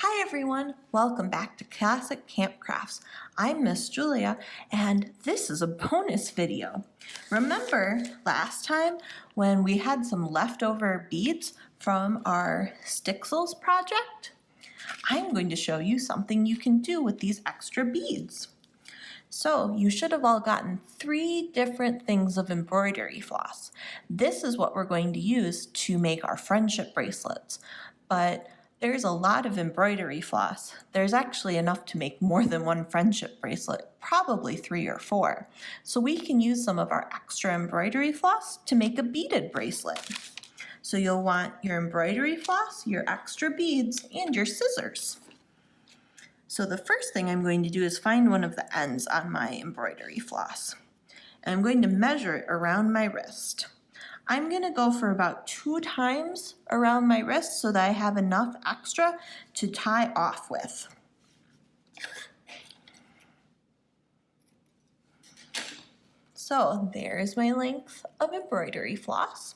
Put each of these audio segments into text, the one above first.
Hi everyone, welcome back to Classic Camp Crafts. I'm Miss Julia and this is a bonus video. Remember last time when we had some leftover beads from our Stixels project? I'm going to show you something you can do with these extra beads. So you should have all gotten 3 different things of embroidery floss. This is what we're going to use to make our friendship bracelets, but there's a lot of embroidery floss. There's actually enough to make more than one friendship bracelet, probably 3 or 4. So we can use some of our extra embroidery floss to make a beaded bracelet. So you'll want your embroidery floss, your extra beads, and your scissors. So the first thing I'm going to do is find one of the ends on my embroidery floss. And I'm going to measure it around my wrist. I'm going to go for about 2 times around my wrist so that I have enough extra to tie off with. So there's my length of embroidery floss.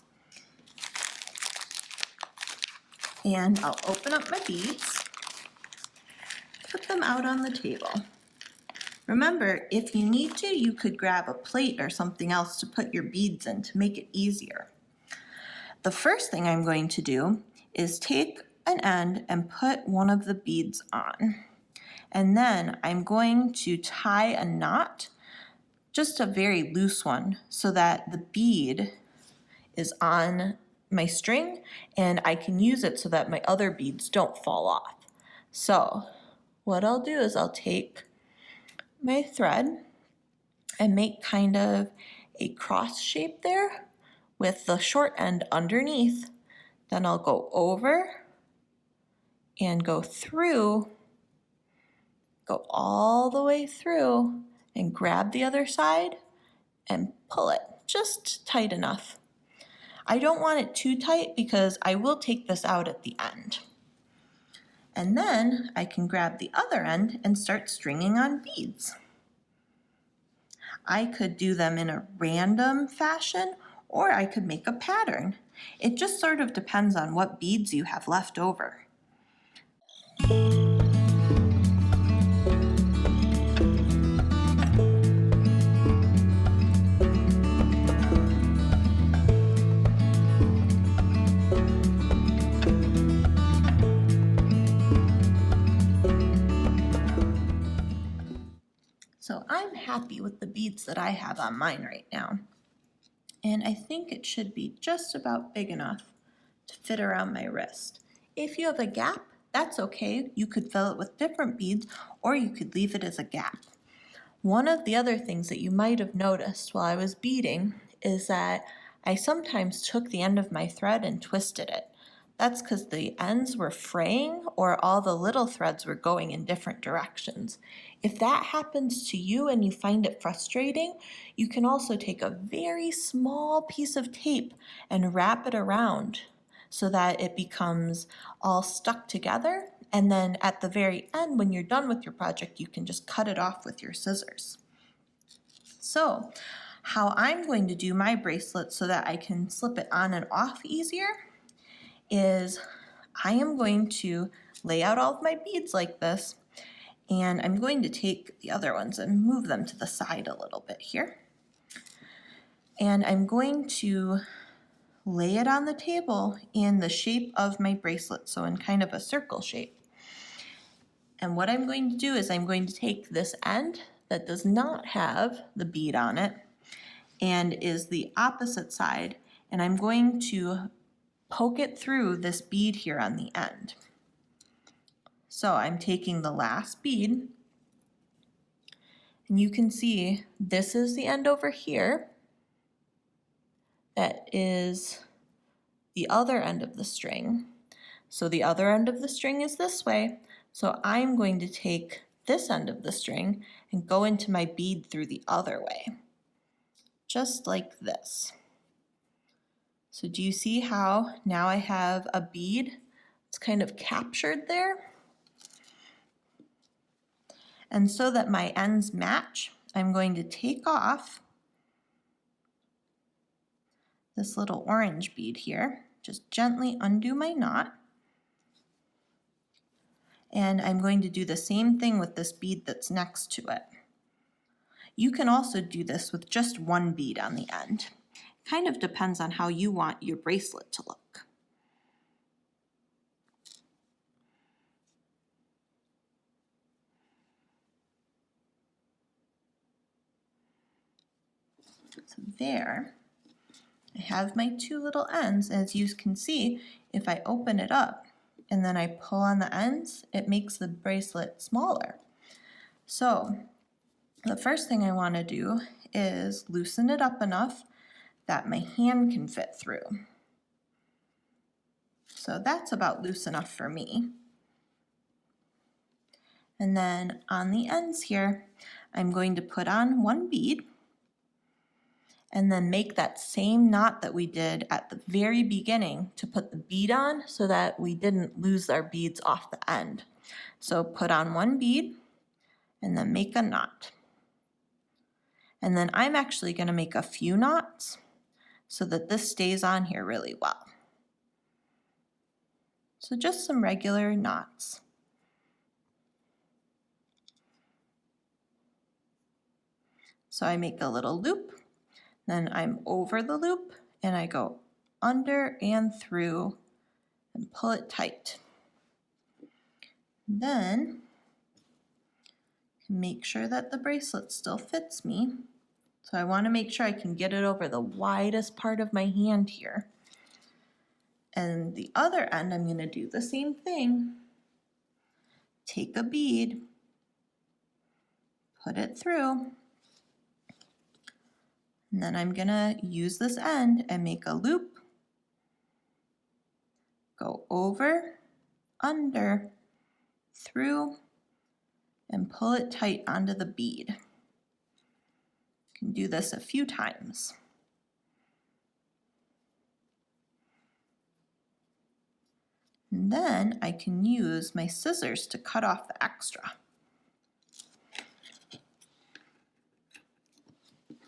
And I'll open up my beads, put them out on the table. Remember, if you need to, you could grab a plate or something else to put your beads in to make it easier. The first thing I'm going to do is take an end and put one of the beads on. And then I'm going to tie a knot, just a very loose one, so that the bead is on my string and I can use it so that my other beads don't fall off. So what I'll do is I'll take my thread and make kind of a cross shape there with the short end underneath. Then I'll go over and go through, go all the way through and grab the other side and pull it just tight enough. I don't want it too tight because I will take this out at the end. And then I can grab the other end and start stringing on beads. I could do them in a random fashion or I could make a pattern. It just sort of depends on what beads you have left over. So I'm happy with the beads that I have on mine right now. And I think it should be just about big enough to fit around my wrist. If you have a gap, that's okay. You could fill it with different beads or you could leave it as a gap. One of the other things that you might have noticed while I was beading is that I sometimes took the end of my thread and twisted it. That's because the ends were fraying or all the little threads were going in different directions. If that happens to you and you find it frustrating, you can also take a very small piece of tape and wrap it around so that it becomes all stuck together. And then at the very end, when you're done with your project, you can just cut it off with your scissors. So how I'm going to do my bracelet so that I can slip it on and off easier is I am going to lay out all of my beads like this, and I'm going to take the other ones and move them to the side a little bit here. And I'm going to lay it on the table in the shape of my bracelet, so in kind of a circle shape. And what I'm going to do is I'm going to take this end that does not have the bead on it and is the opposite side, and I'm going to poke it through this bead here on the end. So I'm taking the last bead, and you can see this is the end over here. That is the other end of the string. So the other end of the string is this way. So I'm going to take this end of the string and go into my bead through the other way, just like this. So do you see how now I have a bead? It's kind of captured there. And so that my ends match, I'm going to take off this little orange bead here, just gently undo my knot, And I'm going to do the same thing with this bead that's next to it. You can also do this with just one bead on the end. Kind of depends on how you want your bracelet to look. So there, I have my two little ends. As you can see, if I open it up and then I pull on the ends, it makes the bracelet smaller. So the first thing I want to do is loosen it up enough that my hand can fit through. So that's about loose enough for me. And then on the ends here, I'm going to put on one bead and then make that same knot that we did at the very beginning to put the bead on so that we didn't lose our beads off the end. So put on one bead and then make a knot. And then I'm actually going to make a few knots so that this stays on here really well. So just some regular knots. So I make a little loop, then I'm over the loop and I go under and through and pull it tight. Then make sure that the bracelet still fits me. So I want to make sure I can get it over the widest part of my hand here. And the other end, I'm going to do the same thing. Take a bead, put it through, and then I'm going to use this end and make a loop, go over, under, through, and pull it tight onto the bead. You can do this a few times. And then I can use my scissors to cut off the extra.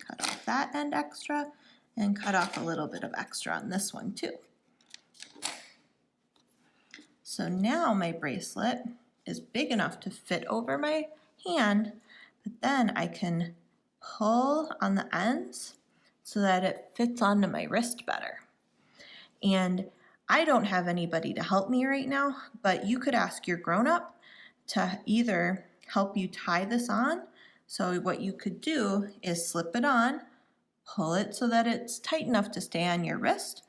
Cut off that end extra and cut off a little bit of extra on this one too. So now my bracelet is big enough to fit over my hand, but then I can pull on the ends so that it fits onto my wrist better. And I don't have anybody to help me right now, but you could ask your grown-up to either help you tie this on. So what you could do is slip it on, pull it so that it's tight enough to stay on your wrist,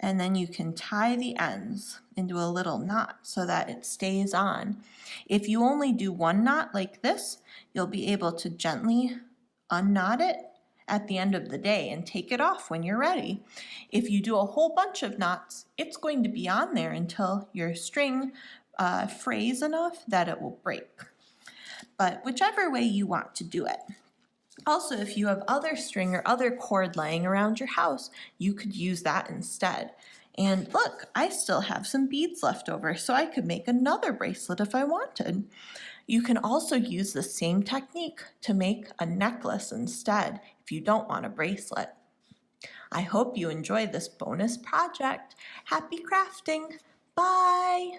and then you can tie the ends into a little knot so that it stays on. If you only do one knot like this, you'll be able to gently unknot it at the end of the day and take it off when you're ready. If you do a whole bunch of knots, it's going to be on there until your string frays enough that it will break. But whichever way you want to do it. Also, if you have other string or other cord laying around your house, you could use that instead. And look, I still have some beads left over, so I could make another bracelet if I wanted. You can also use the same technique to make a necklace instead if you don't want a bracelet. I hope you enjoyed this bonus project. Happy crafting! Bye!